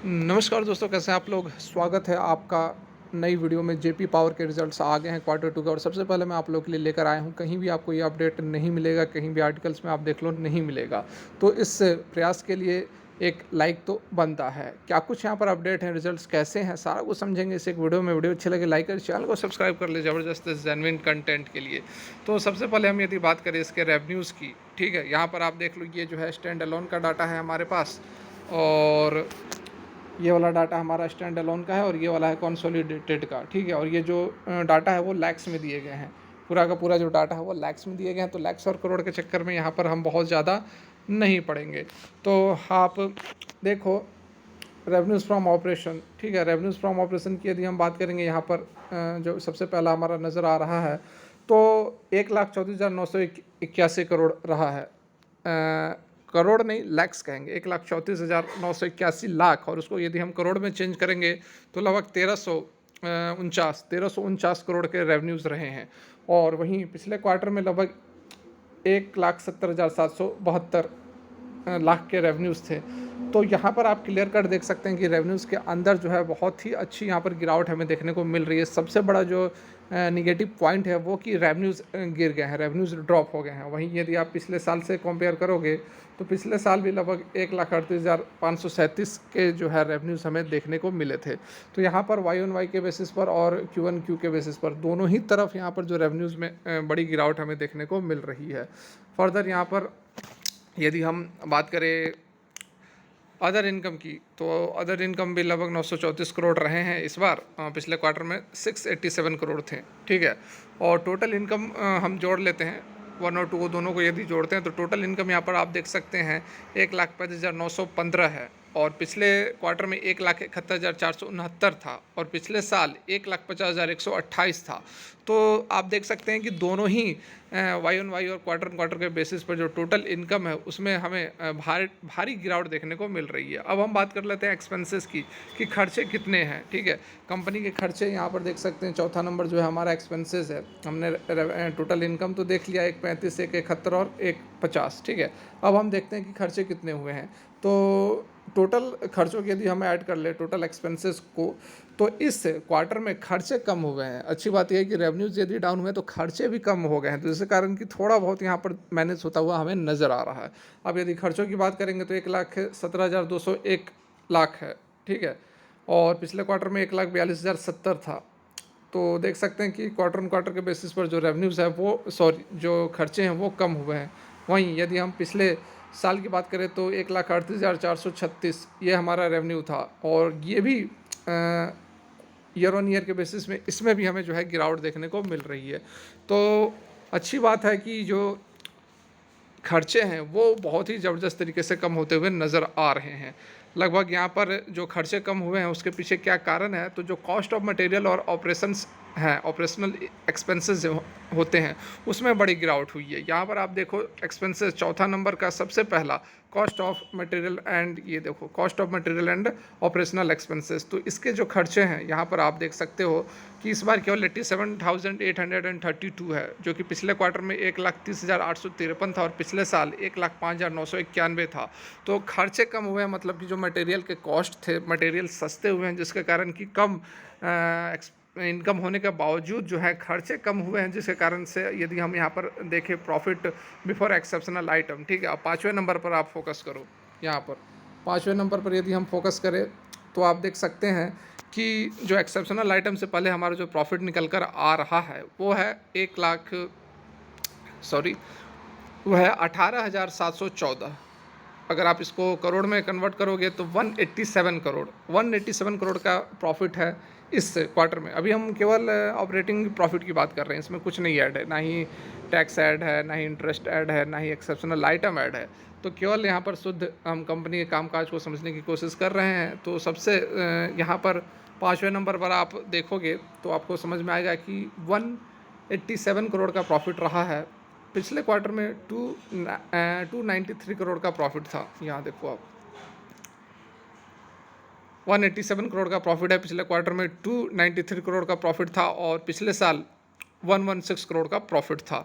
नमस्कार दोस्तों, कैसे हैं आप लोग। स्वागत है आपका नई वीडियो में। जेपी पावर के रिजल्ट्स आ गए हैं क्वार्टर टू के, और सबसे पहले मैं आप लोगों के लिए लेकर आया हूं। कहीं भी आपको ये अपडेट नहीं मिलेगा, कहीं भी आर्टिकल्स में आप देख लो नहीं मिलेगा। तो इस प्रयास के लिए एक लाइक तो बनता है। क्या कुछ यहाँ पर अपडेट है, रिजल्ट्स कैसे हैं, सारा कुछ समझेंगे इस एक वीडियो में। वीडियो अच्छी लगे लाइक कर, चैनल को सब्सक्राइब कर ले ज़बरदस्त जेन्युइन कंटेंट के लिए। तो सबसे पहले हम यदि बात करें इसके रेवन्यूज़ की, ठीक है, यहाँ पर आप देख लो, ये जो है स्टैंड अलोन का डाटा है हमारे पास, और ये वाला डाटा हमारा स्टैंड अलोन का है, और ये वाला है कंसोलिडेटेड का, ठीक है। और ये जो डाटा है वो लैक्स में दिए गए हैं। पूरा का पूरा जो डाटा है वो लैक्स में दिए गए हैं। तो लैक्स और करोड़ के चक्कर में यहाँ पर हम बहुत ज़्यादा नहीं पड़ेंगे। तो आप देखो रेवेन्यूज़ फ्रॉम ऑपरेशन, ठीक है। रेवेन्यूज़ फ्रॉम ऑपरेशन की यदि हम बात करेंगे, यहाँ पर जो सबसे पहला हमारा नज़र आ रहा है, तो 1,34,981 करोड़ रहा है। करोड़ नहीं, लैक्स कहेंगे, 1,34,981 लाख, और उसको यदि हम करोड़ में चेंज करेंगे तो लगभग 1349 करोड़ के रेवेन्यूज़ रहे हैं। और वहीं पिछले क्वार्टर में लगभग 1,70,772 लाख के रेवेन्यूज़ थे। तो यहाँ पर आप क्लियर कट देख सकते हैं कि रेवेन्यूज़ के अंदर जो है बहुत ही अच्छी यहाँ पर गिरावट हमें देखने को मिल रही है। सबसे बड़ा जो निगेटिव पॉइंट है वो कि रेवेन्यूज़ गिर गए हैं, रेवेन्यूज़ ड्रॉप हो गए हैं। वहीं यदि आप पिछले साल से कंपेयर करोगे तो पिछले साल भी लगभग 1,38,537 के जो है रेवेन्यूज़ हमें देखने को मिले थे। तो यहाँ पर वाई ऑन वाई के बेसिस पर और क्यू ऑन क्यू के बेसिस पर दोनों ही तरफ यहाँ पर जो रेवेन्यूज़ में बड़ी गिरावट हमें देखने को मिल रही है। फर्दर यहाँ पर यदि हम बात करें अदर इनकम की, तो अदर इनकम भी लगभग 934 करोड़ रहे हैं इस बार। पिछले क्वार्टर में 687 करोड़ थे, ठीक है। और टोटल इनकम हम जोड़ लेते हैं, वन और टू को दोनों को यदि जोड़ते हैं तो टोटल इनकम यहाँ पर आप देख सकते हैं 1,65,915 है। और पिछले क्वार्टर में 1,71,469 था, और पिछले साल 1,50,128 था। तो आप देख सकते हैं कि दोनों ही वाई ऑन वाई और क्वार्टर के बेसिस पर जो टोटल इनकम है उसमें हमें भारी गिरावट देखने को मिल रही है। अब हम बात कर लेते हैं एक्सपेंसेस की, कि खर्चे कितने हैं, ठीक है। कंपनी के खर्चे यहाँ पर देख सकते हैं, चौथा नंबर जो है हमारा एक्सपेंसेस है। हमने टोटल इनकम तो देख लिया, 1,35, 1,71 और 1,50, ठीक है। अब हम देखते हैं कि खर्चे कितने हुए हैं। तो टोटल खर्चों की यदि हम ऐड कर ले टोटल एक्सपेंसेस को, तो इस क्वार्टर में खर्चे कम हुए हैं। अच्छी बात यह है कि रेवेन्यूज यदि डाउन हुए तो खर्चे भी कम हो गए हैं, तो जिसके कारण कि थोड़ा बहुत यहाँ पर मैनेज होता हुआ हमें नज़र आ रहा है। अब यदि खर्चों की बात करेंगे तो 1,17,201 लाख है, ठीक है। और पिछले क्वार्टर में 1,42,070 था। तो देख सकते हैं कि क्वार्टर के बेसिस पर जो रेवेन्यूज़ है वो जो खर्चे हैं वो कम हुए हैं। वहीं यदि हम पिछले साल की बात करें तो 1,38,436 ये हमारा रेवेन्यू था, और ये भी ईयर ऑन ईयर के बेसिस में इसमें भी हमें जो है गिरावट देखने को मिल रही है। तो अच्छी बात है कि जो खर्चे हैं वो बहुत ही ज़बरदस्त तरीके से कम होते हुए नज़र आ रहे हैं। लगभग यहाँ पर जो खर्चे कम हुए हैं उसके पीछे क्या कारण है, तो जो कॉस्ट ऑफ मटेरियल और ऑपरेशंस हैं, ऑपरेशनल एक्सपेंसेस जो होते हैं उसमें बड़ी गिरावट हुई है। यहाँ पर आप देखो एक्सपेंसेस चौथा नंबर का सबसे पहला, कॉस्ट ऑफ मटेरियल एंड, ये देखो cost of material and operational expenses. तो इसके जो खर्चे हैं यहाँ पर आप देख सकते हो कि इस बार केवल 87,832 है, जो कि पिछले क्वार्टर में 1,30,853 था, और पिछले साल 1,05,991 था। तो खर्चे कम हुए हैं, मतलब कि जो मटेरियल के कॉस्ट थे, मटेरियल सस्ते हुए हैं, जिसके कारण कि कम इनकम होने के बावजूद जो है खर्चे कम हुए हैं, जिसके कारण से यदि हम यहाँ पर देखें प्रॉफिट बिफोर एक्सेप्शनल आइटम, ठीक है। अब पाँचवें नंबर पर आप फोकस करो। यहाँ पर पाँचवें नंबर पर यदि हम फोकस करें तो आप देख सकते हैं कि जो एक्सेप्शनल आइटम से पहले हमारा जो प्रॉफिट निकल कर आ रहा है वो है 18,714। अगर आप इसको करोड़ में कन्वर्ट करोगे तो 187 करोड़ का प्रॉफिट है इस क्वार्टर में। अभी हम केवल ऑपरेटिंग प्रॉफिट की बात कर रहे हैं, इसमें कुछ नहीं ऐड है, ना ही टैक्स ऐड है, ना ही इंटरेस्ट ऐड है, ना ही एक्सेप्शनल आइटम ऐड है। तो केवल यहाँ पर शुद्ध हम कंपनी के कामकाज को समझने की कोशिश कर रहे हैं। तो सबसे यहाँ पर पाँचवें नंबर पर आप देखोगे तो आपको समझ में आएगा कि 187 करोड़ का प्रॉफिट रहा है। पिछले क्वार्टर में 293 करोड़ का प्रॉफिट था। यहाँ देखो आप 187 करोड़ का प्रॉफिट है, पिछले क्वार्टर में 293 करोड़ का प्रॉफिट था, और पिछले साल 116 करोड़ का प्रॉफिट था।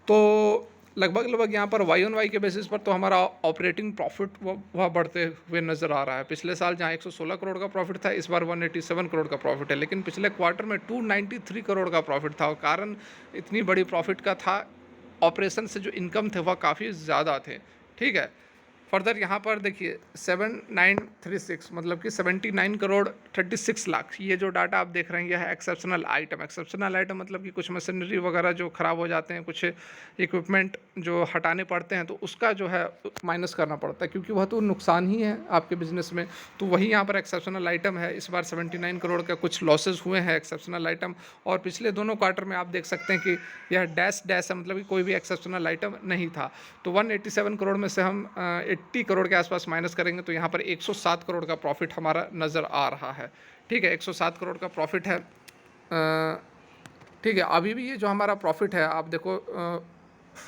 तो लगभग यहाँ पर वाई ऑन वाई के बेसिस पर तो हमारा ऑपरेटिंग प्रॉफिट वह बढ़ते हुए नज़र आ रहा है। पिछले साल जहाँ 116 करोड़ का प्रॉफिट था, इस बार 187 करोड़ का प्रॉफिट है, लेकिन पिछले क्वार्टर में 293 करोड़ का प्रॉफिट था। और कारण इतनी बड़ी प्रॉफिट का था, ऑपरेशन से जो इनकम थे वह काफ़ी ज़्यादा थे। ठीक है, फर्दर यहाँ पर देखिए 7936 मतलब कि 79 करोड़ 36 लाख, ये जो डाटा आप देख रहे हैं यह है एक्सेप्शनल आइटम। एक्सेप्शनल आइटम मतलब कि कुछ मशीनरी वगैरह जो ख़राब हो जाते हैं, कुछ इक्विपमेंट जो हटाने पड़ते हैं, तो उसका जो है माइनस करना पड़ता है, क्योंकि वह तो नुकसान ही है आपके बिजनेस में। तो वही यहाँ पर एक्सेप्शनल आइटम है। इस बार 79 करोड़ का कुछ लॉसेज हुए हैं एक्सेप्शनल आइटम, और पिछले दोनों क्वार्टर में आप देख सकते हैं कि यह डैश है, मतलब कि कोई भी एक्सेप्शनल आइटम नहीं था। तो 187 करोड़ में से हम 80 करोड़ के आसपास माइनस करेंगे तो यहाँ पर 107 करोड़ का प्रॉफिट हमारा नज़र आ रहा है। ठीक है, 107 करोड़ का प्रॉफिट है। ठीक है, अभी भी ये जो हमारा प्रॉफिट है आप देखो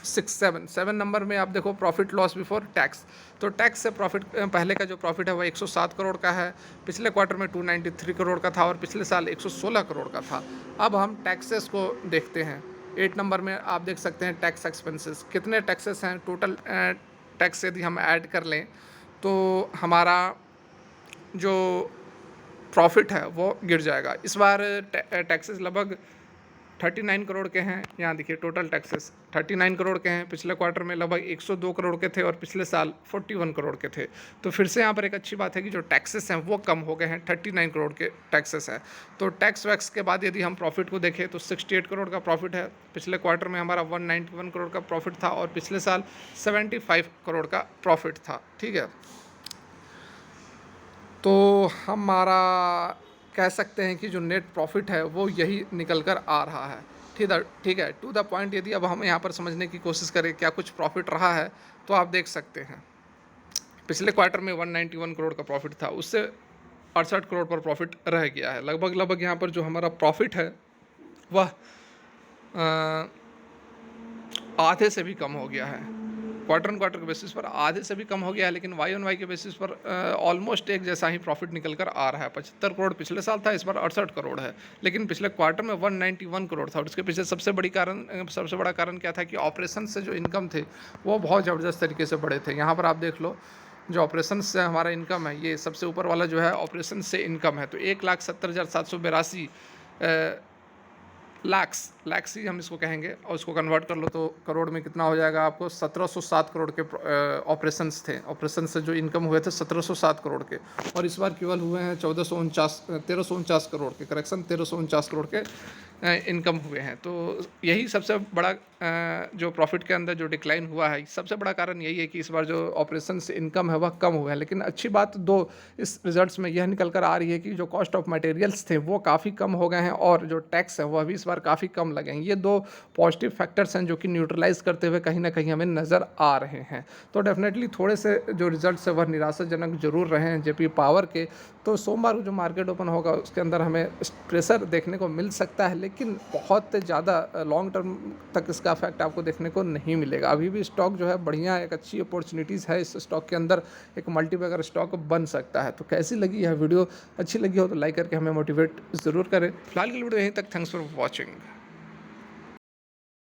7 नंबर में आप देखो प्रॉफिट लॉस बिफोर टैक्स। तो टैक्स से प्रॉफिट पहले का जो प्रॉफिट है वह 107 करोड़ का है, पिछले क्वार्टर में 293 करोड़ का था और पिछले साल 116 करोड़ का था। अब हम टैक्सेस को देखते हैं। 8 नंबर में आप देख सकते हैं टैक्स एक्सपेंसेस, कितने टैक्सेस हैं टोटल। टैक्स यदि हम ऐड कर लें तो हमारा जो प्रॉफिट है वो गिर जाएगा। इस बार टैक्सेस लगभग 39 करोड़ के हैं। यहाँ देखिए टोटल टैक्सेस 39 करोड़ के हैं, पिछले क्वार्टर में लगभग 102 करोड़ के थे और पिछले साल 41 करोड़ के थे। तो फिर से यहाँ पर एक अच्छी बात है कि जो टैक्सेस हैं वो कम हो गए हैं, 39 करोड़ के टैक्सेस हैं। तो टैक्स वैक्स के बाद यदि हम प्रॉफिट को देखें तो 68 करोड़ का प्रॉफिट है। पिछले क्वार्टर में हमारा 191 करोड़ का प्रॉफिट था और पिछले साल 75 करोड़ का प्रॉफिट था। ठीक है, तो हमारा कह सकते हैं कि जो नेट प्रॉफिट है वो यही निकल कर आ रहा है। ठीक है, टू द पॉइंट यदि अब हम यहाँ पर समझने की कोशिश करें क्या कुछ प्रॉफिट रहा है, तो आप देख सकते हैं पिछले क्वार्टर में 191 करोड़ का प्रॉफिट था, उससे 68 करोड़ पर प्रॉफिट रह गया है। लगभग यहाँ पर जो हमारा प्रॉफिट है वह आधे से भी कम हो गया है। क्वार्टर के बेसिस पर आधे से भी कम हो गया है, लेकिन वाई ऑन वाई के बेसिस पर ऑलमोस्ट एक जैसा ही प्रॉफिट निकल कर आ रहा है। 75 करोड़ पिछले साल था, इस बार 68 करोड़ है, लेकिन पिछले क्वार्टर में 191 करोड़ था। और इसके पीछे सबसे बड़ा कारण क्या था कि ऑपरेशन से जो इनकम थे वो बहुत ज़बरदस्त तरीके से बढ़े थे। यहाँ पर आप देख लो जो ऑपरेशन से हमारा इनकम है, ये सबसे ऊपर वाला जो है ऑपरेशन से इनकम है, तो 1,70,782 लाख्स ही हम इसको कहेंगे, और इसको कन्वर्ट कर लो तो करोड़ में कितना हो जाएगा आपको। 1707 करोड़ के ऑपरेशंस थे, ऑपरेशन से जो इनकम हुए थे 1707 करोड़ के, और इस बार केवल हुए हैं 1349 करोड़ के, करेक्शन 1349 करोड़ के इनकम हुए हैं। तो यही सबसे बड़ा जो प्रॉफिट के अंदर जो डिक्लाइन हुआ है, सबसे बड़ा कारण यही है कि इस बार जो ऑपरेशन से इनकम है वह कम हुआ है। लेकिन अच्छी बात दो इस रिजल्ट्स में यह निकल कर आ रही है कि जो कॉस्ट ऑफ मटेरियल्स थे वो काफ़ी कम हो गए हैं, और जो टैक्स है वह भी इस बार काफ़ी कम लगे हैं। ये दो पॉजिटिव फैक्टर्स हैं जो कि न्यूट्रलाइज करते हुए कहीं ना कहीं हमें नज़र आ रहे हैं। तो डेफिनेटली थोड़े से जो रिजल्ट्स है वह निराशाजनक जरूर रहे हैं जेपी पावर के। तो सोमवार को जो मार्केट ओपन होगा उसके अंदर हमें प्रेशर देखने को मिल सकता है, लेकिन बहुत ज़्यादा लॉन्ग टर्म तक इसका इफेक्ट आपको देखने को नहीं मिलेगा। अभी भी स्टॉक जो है बढ़िया, एक अच्छी अपॉर्चुनिटीज़ है इस स्टॉक के अंदर, एक मल्टीबैगर स्टॉक बन सकता है। तो कैसी लगी यह वीडियो, अच्छी लगी हो तो लाइक करके हमें मोटिवेट ज़रूर करें। फिलहाल के लिए वीडियो यहीं तक, थैंक्स फॉर वॉचिंग।